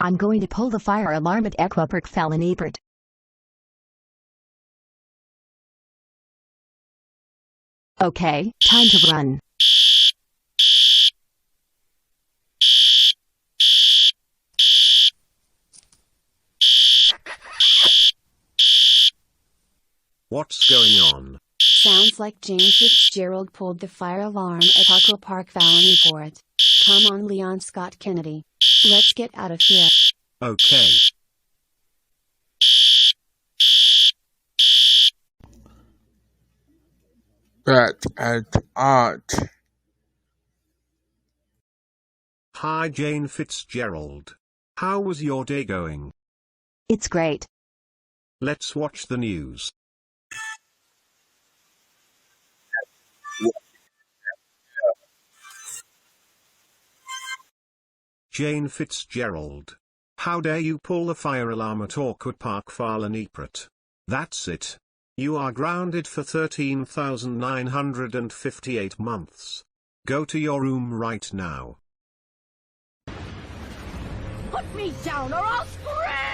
I'm going to pull the fire alarm at Aquapark, Fala, Nieporęt. Okay, time to run. What's going on? Sounds like James Fitzgerald pulled the fire alarm at Aquapark, Fala, Nieporęt. Come on, Leon Scott Kennedy. Let's get out of here. Okay. Back at art. Hi Jane Fitzgerald. How was your day going? It's great. Let's watch the news. Jane Fitzgerald. How dare you pull the fire alarm at Aquapark, Fala, Nieporęt? That's it. You are grounded for 13,958 months. Go to your room right now. Put me down or I'll scream!